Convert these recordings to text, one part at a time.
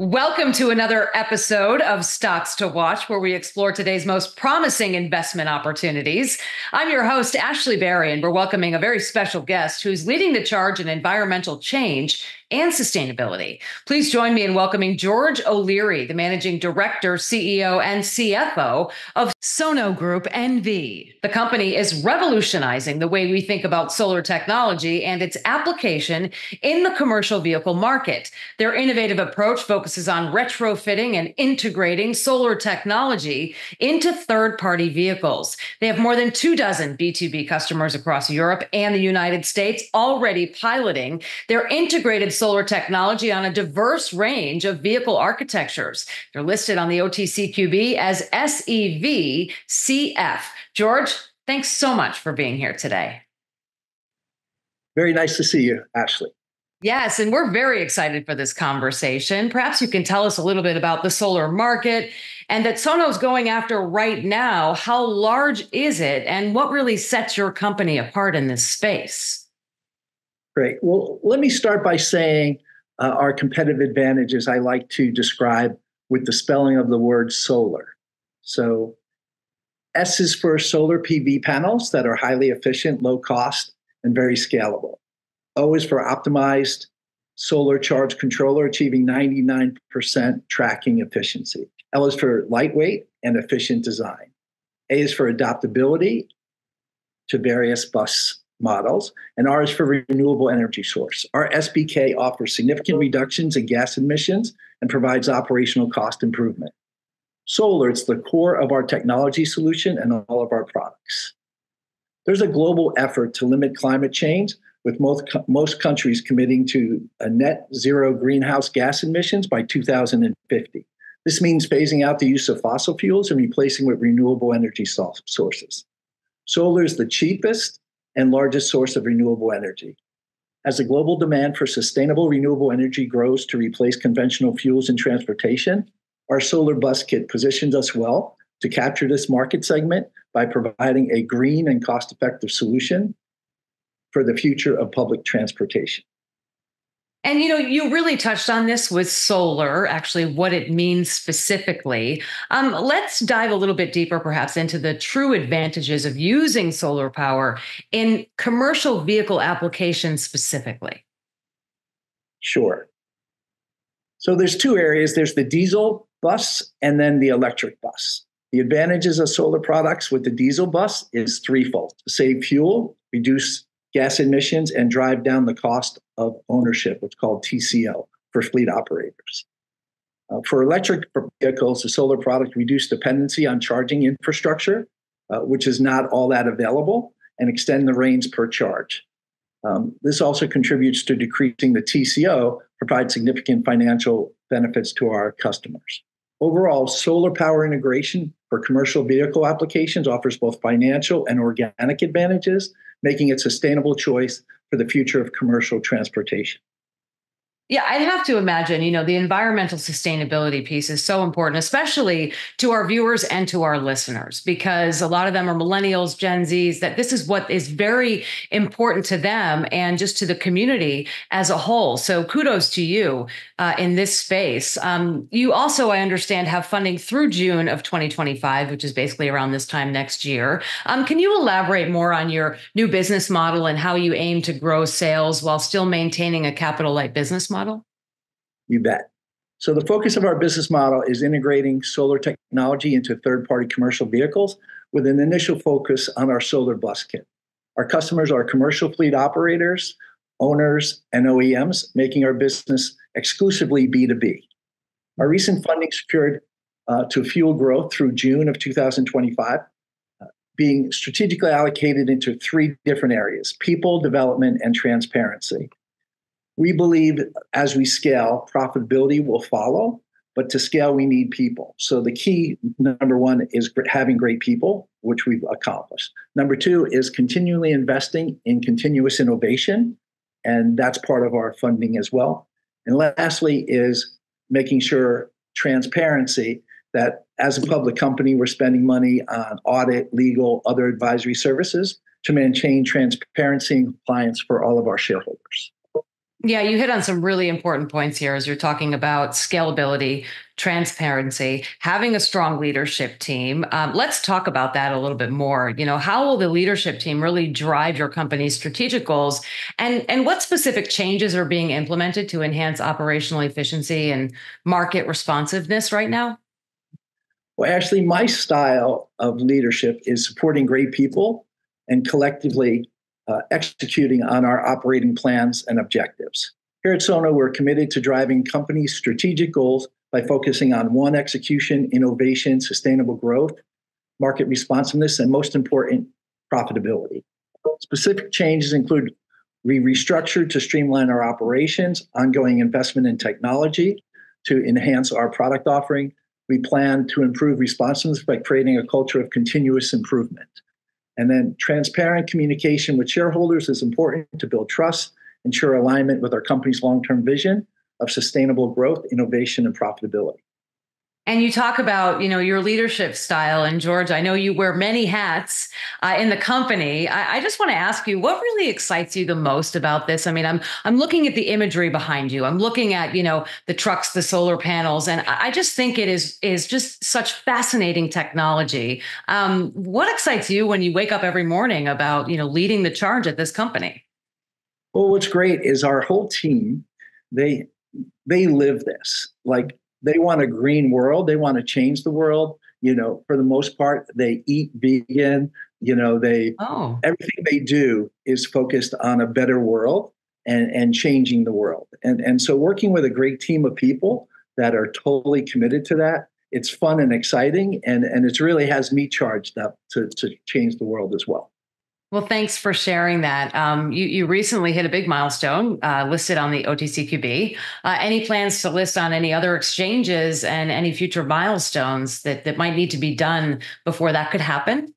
Welcome to another episode of Stocks to Watch, where we explore today's most promising investment opportunities. I'm your host, Ashley Berry, and we're welcoming a very special guest who's leading the charge in environmental change and sustainability. Please join me in welcoming George O'Leary, the Managing Director, CEO, and CFO of Sono Group N.V. The company is revolutionizing the way we think about solar technology and its application in the commercial vehicle market. Their innovative approach focuses on retrofitting and integrating solar technology into third-party vehicles. They have more than 24 B2B customers across Europe and the United States already piloting their integrated solar technology on a diverse range of vehicle architectures. They're listed on the OTCQB as SEVCF. George, thanks so much for being here today. Very nice to see you, Ashley. Yes, and we're very excited for this conversation. Perhaps you can tell us a little bit about the solar market and that Sono's going after right now. How large is it, and what really sets your company apart in this space? Great. Well, let me start by saying our competitive advantages I like to describe with the spelling of the word solar. So S is for solar PV panels that are highly efficient, low cost, and very scalable. O is for optimized solar charge controller, achieving 99% tracking efficiency. L is for lightweight and efficient design. A is for adaptability to various bus models, and R is for renewable energy source. Our SBK offers significant reductions in gas emissions and provides operational cost improvement. Solar, it's the core of our technology solution and all of our products. There's a global effort to limit climate change, with most countries committing to a net zero greenhouse gas emissions by 2050. This means phasing out the use of fossil fuels and replacing with renewable energy sources. Solar is the cheapest and largest source of renewable energy. As the global demand for sustainable renewable energy grows to replace conventional fuels in transportation, our solar bus kit positions us well to capture this market segment by providing a green and cost-effective solution for the future of public transportation. And, you really touched on this with solar, actually, what it means specifically. Let's dive a little bit deeper, perhaps, into the true advantages of using solar power in commercial vehicle applications specifically. Sure. So there's two areas. There's the diesel bus and then the electric bus. The advantages of solar products with the diesel bus is threefold: save fuel, reduce gas emissions, and drive down the cost of ownership, what's called TCO, for fleet operators. For electric vehicles, the solar product reduces dependency on charging infrastructure, which is not all that available, and extend the range per charge. This also contributes to decreasing the TCO, provide significant financial benefits to our customers. Overall, solar power integration for commercial vehicle applications offers both financial and organic advantages, making it a sustainable choice for the future of commercial transportation. Yeah, I'd have to imagine, the environmental sustainability piece is so important, especially to our viewers and to our listeners, because a lot of them are millennials, Gen Zs, that this is what is very important to them and just to the community as a whole. So kudos to you in this space. You also, I understand, have funding through June of 2025, which is basically around this time next year. Can you elaborate more on your new business model and how you aim to grow sales while still maintaining a capital-light business model? You bet. So the focus of our business model is integrating solar technology into third-party commercial vehicles with an initial focus on our solar bus kit. Our customers are commercial fleet operators, owners, and OEMs, making our business exclusively B2B. Our recent funding secured to fuel growth through June of 2025, being strategically allocated into three different areas: people, development, and transparency. We believe as we scale, profitability will follow, but to scale, we need people. So the key, number one, is having great people, which we've accomplished. Number two is continually investing in continuous innovation, and that's part of our funding as well. And lastly is making sure transparency, that as a public company, we're spending money on audit, legal, other advisory services to maintain transparency and compliance for all of our shareholders. Yeah, you hit on some really important points here as you're talking about scalability, transparency, having a strong leadership team. Let's talk about that a little bit more. How will the leadership team really drive your company's strategic goals, and what specific changes are being implemented to enhance operational efficiency and market responsiveness right now? Well, actually, my style of leadership is supporting great people and collectively executing on our operating plans and objectives. Here at Sono, we're committed to driving company strategic goals by focusing on one, execution, innovation, sustainable growth, market responsiveness, and most important, profitability. Specific changes include we restructured to streamline our operations, ongoing investment in technology to enhance our product offering. We plan to improve responsiveness by creating a culture of continuous improvement. And then transparent communication with shareholders is important to build trust, ensure alignment with our company's long-term vision of sustainable growth, innovation, and profitability. And you talk about, your leadership style. And George, I know you wear many hats in the company. I just want to ask you, what really excites you the most about this? I mean, I'm looking at the imagery behind you. I'm looking at, the trucks, the solar panels, and I just think it is just such fascinating technology. What excites you when you wake up every morning about, leading the charge at this company? Well, what's great is our whole team, they they live this. Like they want a green world. They want to change the world. For the most part, they eat vegan. They Oh. everything they do is focused on a better world and changing the world. And so working with a great team of people that are totally committed to that, it's fun and exciting, and it really has me charged up to change the world as well. Well, thanks for sharing that. You recently hit a big milestone, listed on the OTCQB. Any plans to list on any other exchanges and any future milestones that might need to be done before that could happen?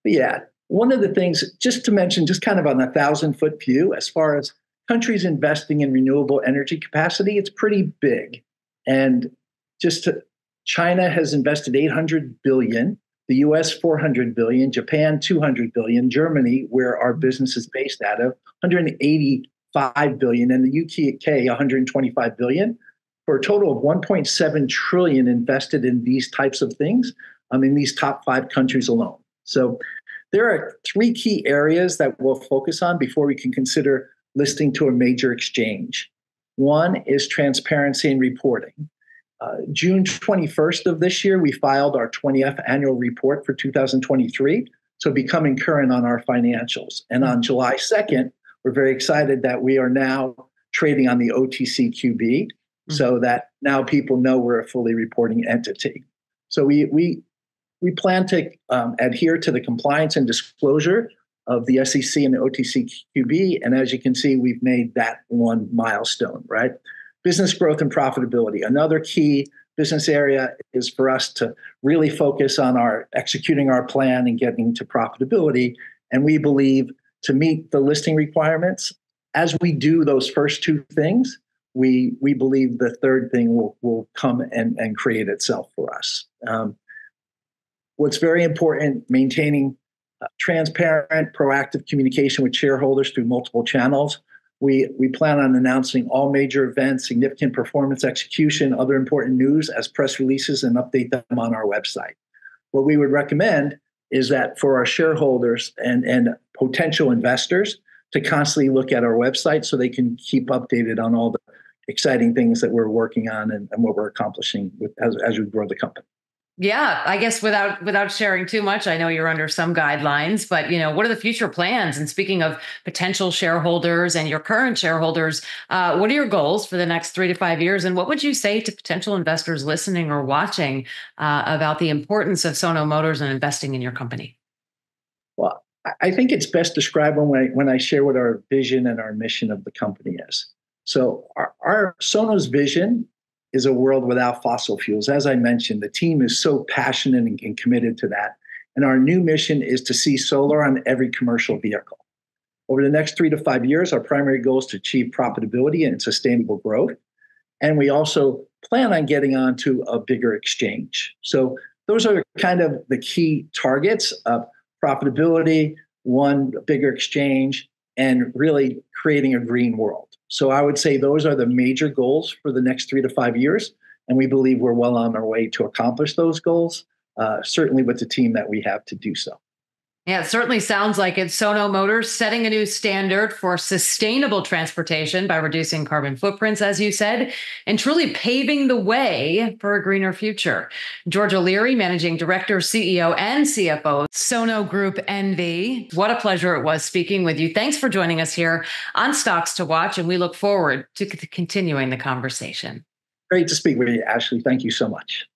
Yeah. One of the things, just to mention, just kind of on a 1,000-foot view, as far as countries investing in renewable energy capacity, it's pretty big. And just to, China has invested 800 billion, the US 400 billion, Japan 200 billion, Germany, where our business is based out of, 185 billion, and the UK 125 billion, for a total of 1.7 trillion invested in these types of things in these top 5 countries alone. So there are 3 key areas that we'll focus on before we can consider listing to a major exchange. One is transparency and reporting. June 21st of this year, we filed our 20th annual report for 2023, so becoming current on our financials. And on July 2nd, we're very excited that we are now trading on the OTCQB, so that now people know we're a fully reporting entity. So we plan to adhere to the compliance and disclosure of the SEC and the OTCQB. And as you can see, we've made that one milestone, right? Business growth and profitability. Another key business area is for us to really focus on executing our plan and getting to profitability. And we believe to meet the listing requirements, as we do those first 2 things, we believe the third thing will come and create itself for us. What's very important, maintaining transparent, proactive communication with shareholders through multiple channels. We plan on announcing all major events, significant performance execution, other important news as press releases, and update them on our website. What we would recommend is that for our shareholders and potential investors to constantly look at our website so they can keep updated on all the exciting things that we're working on and what we're accomplishing as we grow the company. Yeah, I guess without sharing too much, I know you're under some guidelines, but what are the future plans? And speaking of potential shareholders and your current shareholders, what are your goals for the next 3 to 5 years? And what would you say to potential investors listening or watching about the importance of Sono Motors and investing in your company? Well, I think it's best described when I share what our vision and our mission of the company is. So our Sono's vision is a world without fossil fuels. As I mentioned, the team is so passionate and committed to that. And our new mission is to see solar on every commercial vehicle. Over the next 3 to 5 years, our primary goal is to achieve profitability and sustainable growth. And we also plan on getting onto a bigger exchange. So those are kind of the key targets of profitability, one bigger exchange, and really creating a green world. So I would say those are the major goals for the next 3 to 5 years. And we believe we're well on our way to accomplish those goals, certainly with the team that we have to do so. Yeah, it certainly sounds like it's Sono Motors setting a new standard for sustainable transportation by reducing carbon footprints, as you said, and truly paving the way for a greener future. George O'Leary, Managing Director, CEO, and CFO, Sono Group N.V. What a pleasure it was speaking with you. Thanks for joining us here on Stocks to Watch, and we look forward to continuing the conversation. Great to speak with you, Ashley. Thank you so much.